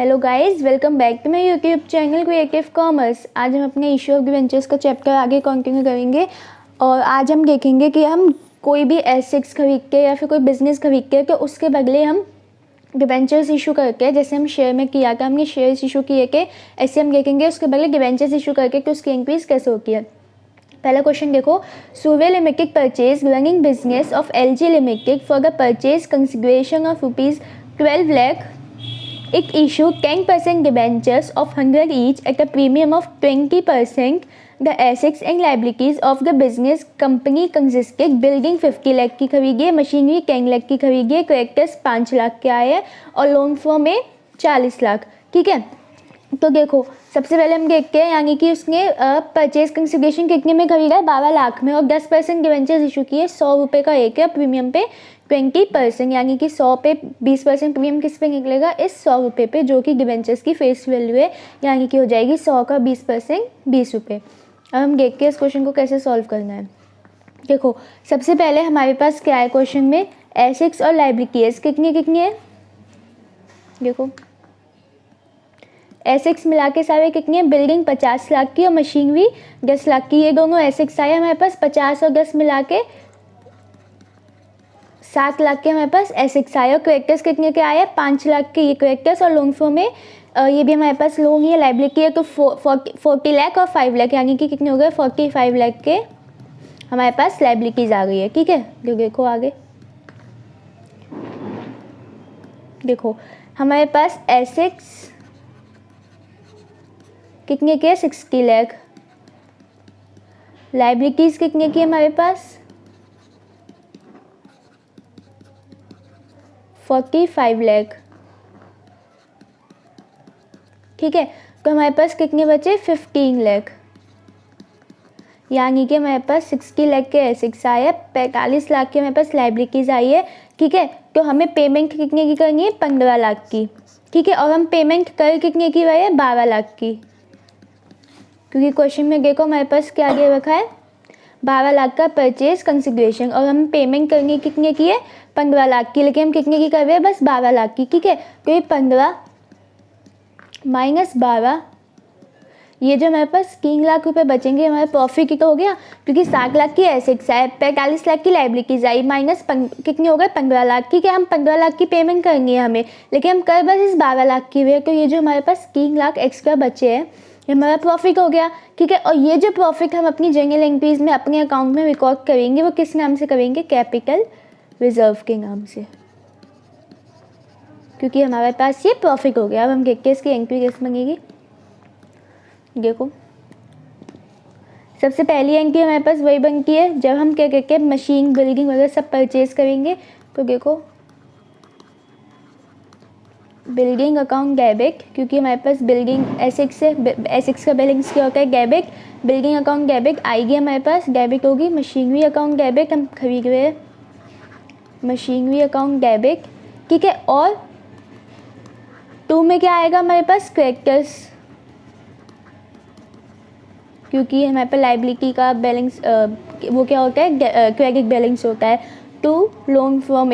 Hello guys, welcome back to my YouTube channel Creative Commerce. आज हम अपने issue of debentures का chapter आगे कंटिन्यू करेंगे और आज हम देखेंगे कि हम कोई भी एसेट्स खरीद के या फिर कोई बिजनेस खरीद के तो उसके बदले हम डिबेंचर्स इशू करके, जैसे हम शेयर में किया था, हमने शेयर्स इशू किए के, ऐसे हम देखेंगे उसके बदले डिबेंचर्स इशू करके कि उसकी इंक्रीज कैसे होती है। पहला क्वेश्चन देखो, Surya limited purchase running business of LG limited for the purchase consideration of ₹12 lakh. It issued 10% debentures of 100 each at a premium of 20%. The assets and liabilities of the business company consisted building 50 lakh की खरीदी है, machinery 10 lakh की खरीदी है, creditors 5 lakh के आए हैं और लोन फॉर में 40 लाख। ठीक है, तो देखो सबसे पहले हम देखते हैं, यानी कि उसने परचेज कंसिडरेशन कितने में खरीदा है, 12 लाख में, और 10% डिवेंचर्स इशू किए, 100 रुपये का एक है, प्रीमियम पे 20%, यानी कि 100 पे 20% प्रीमियम किस पे निकलेगा, इस 100 रुपये पे, जो कि डिवेंचर्स की फेस वैल्यू है, यानी कि हो जाएगी 100 का 20% 20 रुपये। अब हम देखते हैं इस क्वेश्चन को कैसे सॉल्व करना है। देखो सबसे पहले हमारे पास क्या है क्वेश्चन में, एसेट्स और लायबिलिटीज कितनी कितनी है। देखो एसेट्स मिला के सारे कितनी है, बिल्डिंग 50 लाख की और मशीनरी 10 लाख की, ये दोनों एसेट्स आए हमारे पास। 50 और 10 मिला के 7 लाख के हमारे पास एसेट्स आए। और क्रेडिटर्स कितने के आए, 5 लाख के, ये क्रेडिटर्स। और लोन फॉर में ये भी हमारे पास लोन ही है, लायबिलिटी है, तो 40 लाख और 5 लाख, यानी कि कितने हो गए, 45 लाख के हमारे पास लायबिलिटीज आ गई है। ठीक है, जो देखो आगे देखो हमारे पास एसेट्स कितने के, 60 लाख। लायबिलिटीज कितने की हमारे पास, 45 लाख। ठीक है, तो हमारे पास कितने बचे, 15 लाख, यानी कि हमारे पास 60 लाख के एसेट्स आए हैं, 45 लाख की हमारे पास लायबिलिटीज आई है। ठीक है, तो हमें पेमेंट कितने की करनी है, 15 लाख की। ठीक है, और हम पेमेंट कर कितने की रहे हैं, 12 लाख की, क्योंकि क्वेश्चन में देखो हमारे पास क्या दे रखा है, 12 लाख का परचेज कंसिडरेशन, और हम पेमेंट करनी कितने की है, 15 लाख की, लेकिन हम कितने की कर रहे हैं, बस 12 लाख की। ठीक है, तो ये 15 माइनस 12, ये जो हमारे पास 3 लाख रुपए बचेंगे, हमारे प्रॉफिट की तो हो गया, क्योंकि 7 लाख की एसेट्स आए, 45 लाख की लायबिलिटीज आई, माइनस कितने हो गए, 15 लाख। ठीक है, हम 15 लाख की पेमेंट करनी है हमें, लेकिन हम कर बस इस 12 लाख की हुई है, तो ये जो हमारे पास 3 लाख एक्स्ट्रा बचे हैं, ये हमारा प्रॉफिट हो गया। ठीक है, और ये जो प्रॉफिट हम अपनी जर्नल एंट्रीज में अपने अकाउंट में रिकॉर्ड करेंगे, वो किस नाम से करेंगे, कैपिटल रिजर्व के नाम से, क्योंकि हमारे पास ये प्रॉफिट हो गया। अब हम देखते हैं इसकी एंट्री कैसे बनेगी। देखो सबसे पहली एंट्री हमारे पास वही बनती है जब हम क्या करके मशीन बिल्डिंग वगैरह सब परचेज करेंगे। तो देखो बिल्डिंग अकाउंट डेबिट, क्योंकि हमारे पास बिल्डिंग एसेट्स का बैलेंस क्या होता है, डेबिट। बिल्डिंग अकाउंट डेबिट आएगी हमारे पास, डेबिट होगी। मशीनरी अकाउंट डेबिट, हम खरीद रहे हैं, मशीनरी अकाउंट डेबिट। ठीक है, और 2 में क्या आएगा हमारे पास, क्रेडिटर्स, क्योंकि हमारे पास लायबिलिटी का बैलेंस वो क्या होता है, क्रेडिट बैलेंस होता है। 2 लोन फ्रॉम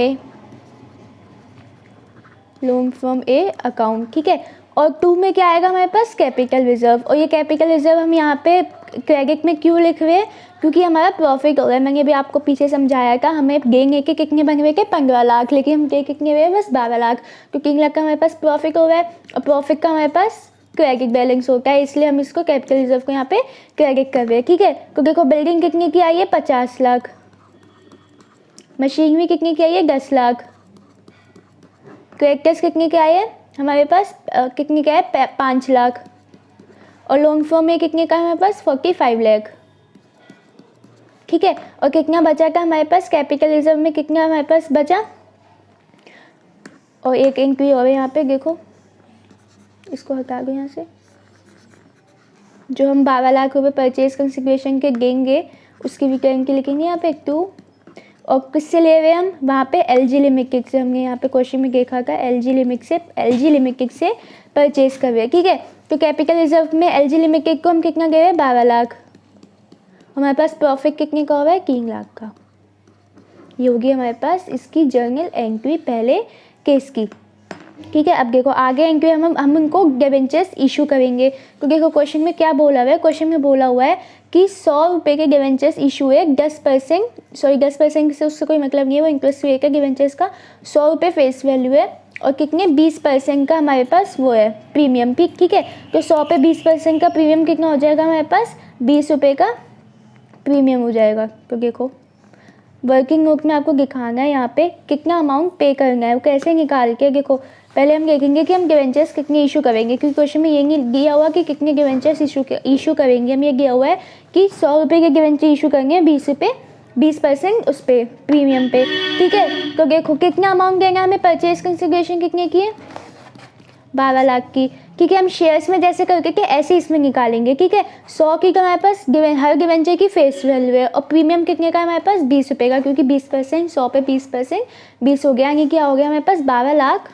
ए अकाउंट। ठीक है, और 2 में क्या आएगा हमारे पास, कैपिटल रिजर्व। और ये कैपिटल रिजर्व हम यहाँ पे क्रेडिट में क्यों लिख रहे हैं, क्योंकि हमारा प्रॉफिट हो रहा है। मैंने भी आपको पीछे समझाया था, हमें गेन के कितने बन रहे थे, 15 लाख, लेकिन हम दे कितने हुए, बस 12 लाख। तो 3 लाख का हमारे पास प्रॉफिट हो रहा है, और प्रॉफिट का हमारे पास क्रेडिट बैलेंस होता है, इसलिए हम इसको कैपिटल रिजर्व को यहाँ पे क्रेडिट कर रहे हैं। ठीक है, तो देखो बिल्डिंग कितने की आई है, 50 लाख। मशीनरी कितने की आई है, 10 लाख। क्रेडिटर्स कितने के आए हैं हमारे पास, कितने का है, 5 लाख। और लोन फॉर्म में कितने का है हमारे पास, 45 लाख। ठीक है, और कितना बचा था हमारे पास, कैपिटल रिजर्व में कितना हमारे पास बचा। और एक एंट्री और यहाँ पे देखो, इसको हटा दो यहाँ से, जो हम 12 लाख रुपए परचेज कंसिडरेशन के देंगे उसकी रिटर्न की लिखेंगे यहाँ पे 2। और किससे ले रहे हैं हम, वहाँ पे LG लिमिटेड से, हमने यहाँ पे क्वेश्चन में देखा था, LG लिमिटेड से परचेज कर रहे हैं। ठीक है, तो कैपिटल रिजर्व में LG लिमिटेड को हम कितना दे रहे हैं, 12 लाख। हमारे पास प्रॉफिट कितने का हो रहा है, 3 लाख का। ये होगी हमारे पास इसकी जर्नल एंट्री पहले केस की। ठीक है, अब देखो आगे एंक्वी हम उनको डिबेंचर्स इशू करेंगे। तो देखो क्वेश्चन में क्या बोला हुआ है, क्वेश्चन में बोला हुआ है कि 100 रुपये के डिबेंचर्स इशू है 10%, सॉरी 10% से उससे कोई मतलब नहीं है, वो इंटरेस्ट रेट है डिबेंचर्स का, 100 रुपये फेस वैल्यू है और कितने 20% का हमारे पास वो है प्रीमियम भी। ठीक है, तो 100 पे 20% का प्रीमियम कितना हो जाएगा हमारे पास, 20 रुपये का प्रीमियम हो जाएगा। तो देखो वर्किंग नोट में आपको दिखाना है यहाँ पे कितना अमाउंट पे करना है, वो कैसे निकाल के। देखो पहले हम देखेंगे कि हम डिबेंचर्स कितने इशू करेंगे, क्योंकि क्वेश्चन में ये नहीं दिया हुआ कि कितने डिबेंचर्स इशू करेंगे, हम ये दिया हुआ है कि 100 रुपये के डिबेंचर इशू करेंगे 20 रुपये 20% उस पर प्रीमियम पे। ठीक है, तो देखो कितना अमाउंट देना है हमें, परचेज कंसिडरेशन कितने की है 12 लाख की। ठीक है, हम शेयर्स में जैसे करके के ऐसे इसमें निकालेंगे। ठीक है, 100 की का हमारे पास हर डिबेंचर की फेस वैल्यू है और प्रीमियम कितने का है हमारे पास 20 रुपये का, क्योंकि 20% 100 पे 20% 20 हो गया, यानी क्या हो गया हमारे पास 12 लाख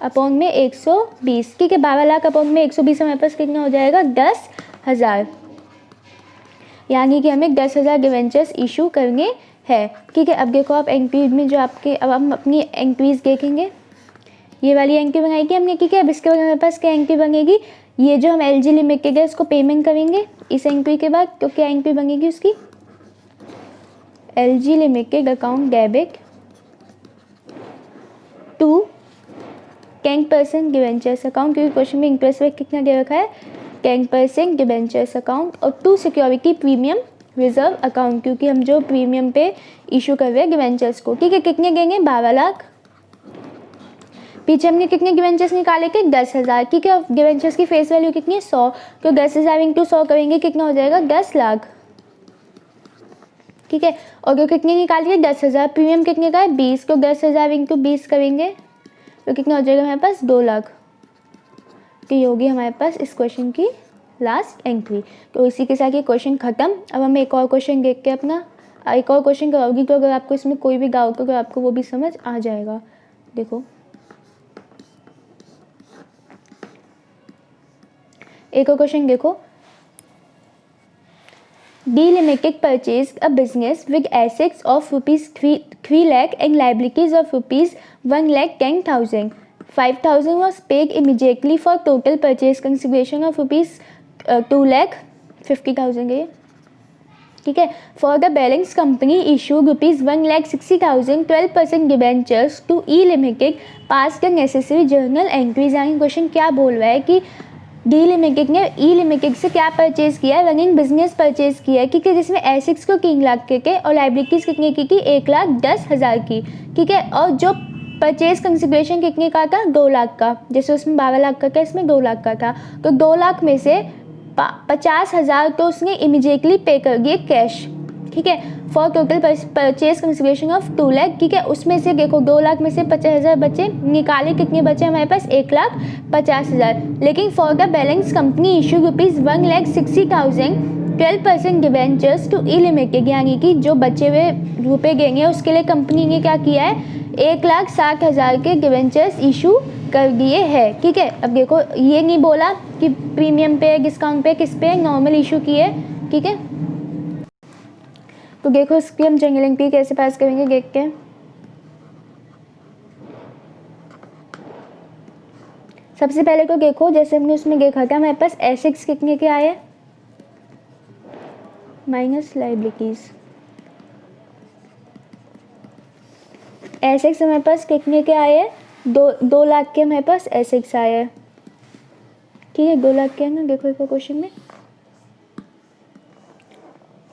अपॉन में 120। ठीक है, 12 लाख अपॉन में 120 हमारे पास कितना हो जाएगा 10,000, यानी कि हमें 10,000 डिबेंचर्स इशू करने हैं। ठीक है, अब देखो आप एंक्वीज में जो आपके, अब हम अपनी एंक्वीज देखेंगे, ये वाली एंक्वी बनाएगी हमने। ठीक है, अब इसके बाद हमारे पास क्या एंक्वी बनेगी, ये जो हम एलजी लिमिटेड है उसको पेमेंट करेंगे इस एंक्वी के बाद। तो क्या एंक्वी बनेगी उसकी, LG limited account debit to 10% debentures account, क्योंकि क्वेश्चन में इंटरेस्ट रेट कितना दे रखा है 10% डिबेंचर्स अकाउंट, और to security premium reserve account, क्योंकि हम जो प्रीमियम पे इशू कर रहे हैं डिबेंचर्स को। ठीक है, कितने देंगे 12 लाख, पीछे हमने कितने डिबेंचर्स निकाले थे 10,000। ठीक है, डिबेंचर्स की फेस वैल्यू कितनी है 100, तो 10,000 इंटू 100 करेंगे कितना हो जाएगा 10 लाख। ठीक है, और जो कितने निकालिए 10,000, प्रीमियम कितने का है 20, तो 10,000 इंटू 20 करेंगे तो कितना हो जाएगा हमारे पास 2 लाख। तो ये होगी हमारे पास इस क्वेश्चन की लास्ट एंट्री। तो इसी के साथ ये क्वेश्चन खत्म। अब हम एक और क्वेश्चन देख के अपना एक और क्वेश्चन कराओगी, तो अगर आपको इसमें कोई भी डाउट हो तो आपको वो भी समझ आ जाएगा। देखो एक और क्वेश्चन देखो, D limited purchase a business with assets of ₹3 lakh and liabilities of ₹1,10,000. 5,000 was paid immediately for total purchase consideration of ₹2,50,000 है। ठीक है, for the balance company issue ₹1,60,000 12% debentures to E limited pass the necessary journal entries. यानी question क्या बोल रहा है कि D limited ने ई लिमिटेड से क्या परचेज किया है, रनिंग बिजनेस परचेज किया है। ठीक है, जिसमें एसेट्स को 3 लाख के और लाइबिलिटीज कितने की 1,10,000 की। ठीक है, और जो परचेज कंसिडरेशन कितने का था 2 लाख का, जैसे उसमें 12 लाख का था इसमें 2 लाख का था, तो 2 लाख में से 50,000 तो उसने इमीडिएटली पे कर दिए कैश। ठीक है, for total purchase consideration of 2 lakh. ठीक है, उसमें से देखो 2 लाख में से 50,000 बचे, निकाले कितने बचे हमारे पास 1,50,000। लेकिन for the balance company issue ₹1,60,000 12% debentures to E limited, यानी कि जो बचे हुए रुपए देंगे उसके लिए कंपनी ने क्या किया है 1,60,000 के डिबेंचर्स इशू कर दिए हैं। ठीक है, अब देखो ये नहीं बोला कि प्रीमियम पे डिस्काउंट पे किस पे नॉर्मल इशू किए। ठीक है, तो देखो इसकी हम जनरल एंट्री कैसे पास करेंगे देखते हैं। सबसे पहले तो देखो जैसे हमने उसमें देखा था हमारे पास एसेट्स कितने के आए माइनस लाइबिलिटीज। एसेट्स हमारे पास कितने के आए हैं 2 लाख के हमारे पास एसेट्स आए हैं। ठीक है, 2 लाख के है ना, देखो एक क्वेश्चन में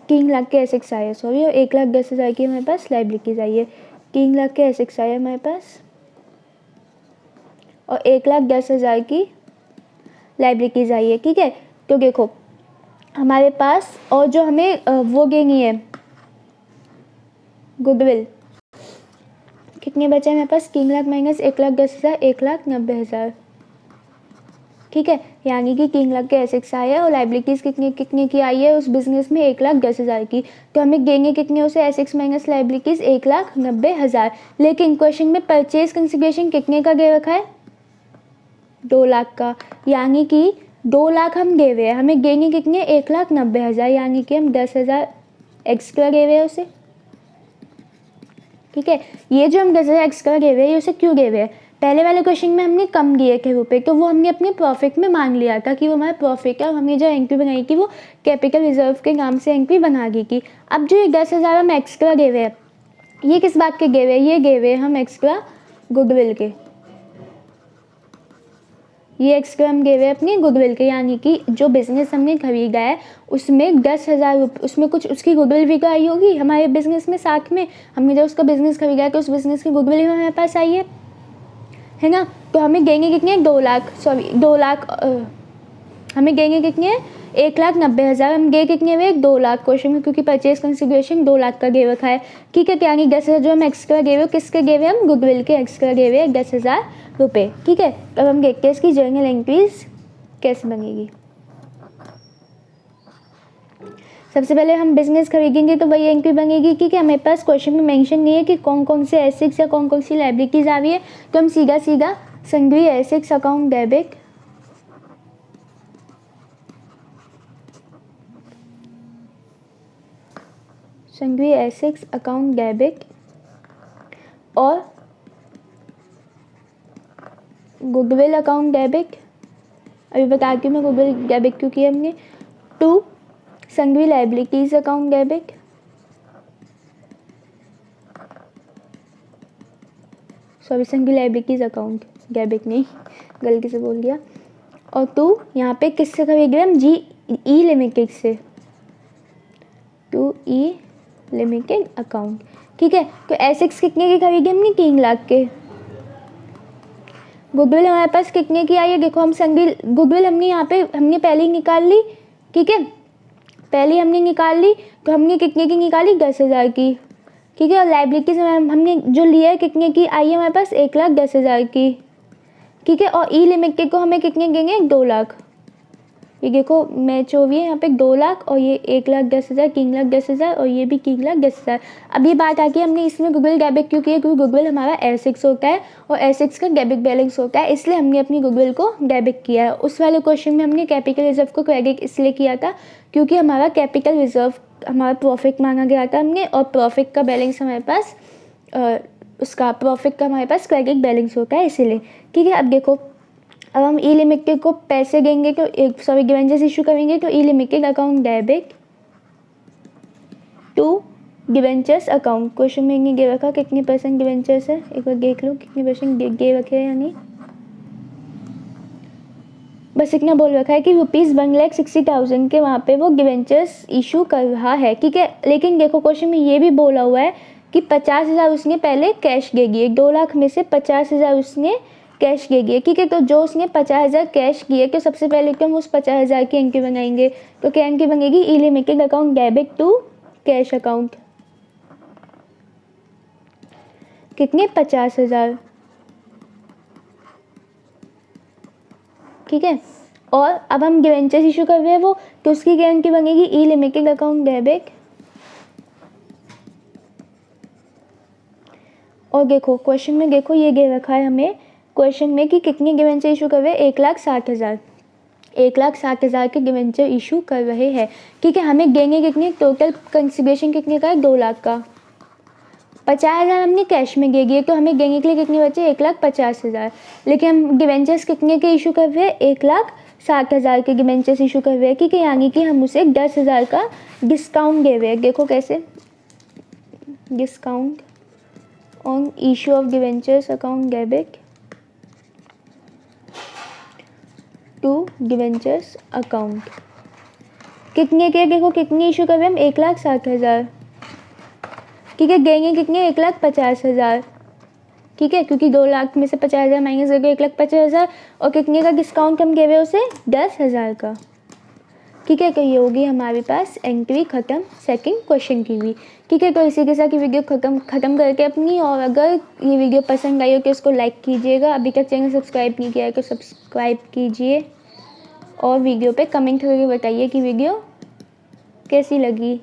3 लाख के एसेट्स आए हैं सॉरी, और 1,10,000 की हमारे पास लाइबिलिटीज आई है। 3 लाख के एसेट्स आए हमारे पास और 1,10,000 की लाइबिलिटीज आई है। ठीक है, तो देखो हमारे पास और जो हमें वो देनी है गुडविल कितने बचे हमारे पास 3 लाख माइनस 1,10,000 1,90,000। ठीक है, यानी कि 3 लाख के एसेट्स आए हैं और लाइबिलिटीज कितने की आई है उस बिजनेस में 1,10,000 की। तो हमें देंगे कितने उसे एसेट्स माइनस लाइबिलिटीज 1,90,000। लेकिन क्वेश्चन में परचेज कंसिडरेशन कितने का दे रखा है 2 लाख का, यानी कि 2 लाख हम दे हुए हैं, हमें देंगे कितने 1,90,000, यानी कि हम 10,000 एक्स्ट्रा दे हुए हैं उसे। ठीक है, ये जो हम 10,000 एक्स्ट्रा दे हुए हैं उसे क्यों दे हुए हैं पहले वाले क्वेश्चन में हमने कम दिए थे रुपए, तो वो हमने अपने प्रॉफिट में मान लिया था कि वो हमारा प्रॉफिट है, और हमने जो एंट्री बनाई थी वो कैपिटल रिजर्व के नाम से एंट्री बना दी थी। अब जो ये 10,000 हम एक्स्ट्रा गए हुए हैं, ये किस बात के गए हुए हैं? ये गए हुए हम एक्स्ट्रा गुडविल के, ये एक्स्ट्रा हम गए हुए अपनी गुडविल के, यानी कि जो बिज़नेस हमने खरीदा है उसमें 10,000 रुपये, उसमें कुछ उसकी गुडविल भी तो आई होगी हमारे बिज़नेस में। साथ में हमने जब उसका बिज़नेस खरीदा है तो उस बिज़नेस की गुडविल भी हमारे पास आई है ना। तो हमें देंगे कितने? 2 लाख, सॉरी 2 लाख, हमें देंगे कितने? 1,90,000। हम गए कितने हुए? 2 लाख क्वेश्चन में, क्योंकि परचेज कंसिडरेशन 2 लाख का दे रखा है। ठीक है, क्या यानी 10,000 जो हम एक्स्ट्रा गए हुए, किसके गए हुए? हम गुडविल के एक्स्ट्रा गए हुए 10,000 रुपये। ठीक है, अब हम देखते हैं इसकी जर्नल एंट्रीज कैसे बनेगी। सबसे पहले हम बिजनेस खरीदेंगे तो वही एंट्री बनेगी। ठीक है, हमारे पास क्वेश्चन में मेंशन नहीं है कि कौन कौन से एसेट्स या कौन कौन सी लायबिलिटीज आ रही है, तो हम सीधा सीधा sundry assets account debit, sundry assets account debit और गुडविल अकाउंट डेबिट, अभी बताती हूँ मैं गुडविल डेबिट क्यों किया हमने, to sundry liabilities account debit, sorry sundry liabilities account debit नहीं, गलती से बोल दिया, और टू यहाँ पे किससे खरीद रहे हम? GE लिमिटेड से, टू E लिमिटेड अकाउंट। ठीक है, तो एसेट्स कितने की खरीदे हमने? 3 लाख के। गुडविल हमारे पास कितने की आई है? देखो हम सन्ड्री गुडविल हमने यहाँ पे हमने पहले ही निकाल ली। ठीक है, पहले हमने निकाल ली, तो हमने कितने की निकाली? 10,000 की। ठीक है, और लाइबिलिटीज हमने जो लिया है कितने की आई है हमारे पास? 1,10,000 की। ठीक है, और ई लिमिटेड को हमें कितने देंगे? 2 लाख। ये देखो मैच हो रही है यहाँ पे 2 लाख, और ये 1,10,000, 3,10,000, और ये भी 3,10,000। अब ये बात आती है हमने इसमें गुडविल डेबिट क्यों किया? क्योंकि गुडविल हमारा एसेट्स होता है और एसेट्स का डेबिट बैलेंस होता है, इसलिए हमने अपनी गुडविल को डेबिट किया है। उस वाले क्वेश्चन में हमने कैपिटल रिजर्व को क्रेडिट इसलिए किया था क्योंकि हमारा कैपिटल रिजर्व हमारा प्रॉफिट मांगा गया था हमने, और प्रॉफिट का बैलेंस हमारे पास उसका प्रॉफिट का हमारे पास क्रेडिट बैलेंस होता है इसीलिए। ठीक है, अब देखो अब हम ई लिमिटेड को पैसे देंगे तो सॉरी डिवेंचर्स इशू करेंगे, तो E limited account debit to debentures account. Question में नहीं दे रखा कितनी % डिवेंचर्स है, एक बार देख लो कितनी % दे रखे हैं, यानी बस इतना बोल रखा है कि ₹1,60,000 के वहाँ पे वो डिवेंचर्स इशू कर रहा है। ठीक है, लेकिन देखो क्वेश्चन में ये भी बोला हुआ है कि 50,000 उसने पहले कैश दे दिए, 2 लाख में से 50,000 उसने कैश दे दिए। ठीक है, तो जो उसने 50,000 कैश किए तो सबसे पहले तो हम उस 50,000 की एंट्री बनाएंगे, तो क्या एंट्री बनेगी? E limited account debit to cash account. कितने? 50,000। ठीक है, और अब हम डिवेंचर्स इशू कर रहे हैं वो, तो उसकी क्या एंट्री बनेगी? ई लिमिटेड अकाउंट डेबिट, और देखो क्वेश्चन में देखो ये दे रखा है हमें क्वेश्चन में कि कितने डिवेंचर इशू कर रहे हैं? 1,60,000, 1,60,000 के डिवेंचर इशू कर रहे हैं। ठीक है, हमें देंगे कितने? टोटल कंसिडरेशन कितने का है? 2 लाख का। 50,000 हमने कैश में दे दिए, तो हमें देंगे के लिए कितने बचे? 1,50,000। लेकिन हम डिवेंचर्स कितने के इशू कर रहे हैं? 1,60,000 के डिवेंचर्स इशू कर रहे हैं। ठीक है, यानी कि हम उसे 10,000 का डिस्काउंट दे रहे हैं। देखो कैसे, discount on issue of debentures account debit to debentures account. कितने के? देखो कितने इशू कर रहे हैं हम? 1,60,000। ठीक है, देंगे कितने? 1,50,000। ठीक है, क्योंकि 2 लाख में से 50,000 माइनस करके 1,50,000, और कितने का डिस्काउंट हम दे रहे हैं उसे? 10,000 का। ठीक है, तो ये होगी हमारे पास एंट्री ख़त्म सेकंड क्वेश्चन की भी। ठीक है, तो इसी के साथ ये वीडियो ख़त्म करके अपनी, और अगर ये वीडियो पसंद आई हो तो इसको लाइक कीजिएगा, अभी तक चैनल सब्सक्राइब नहीं किया है तो सब्सक्राइब कीजिए, और वीडियो पे कमेंट करके बताइए कि वीडियो कैसी लगी।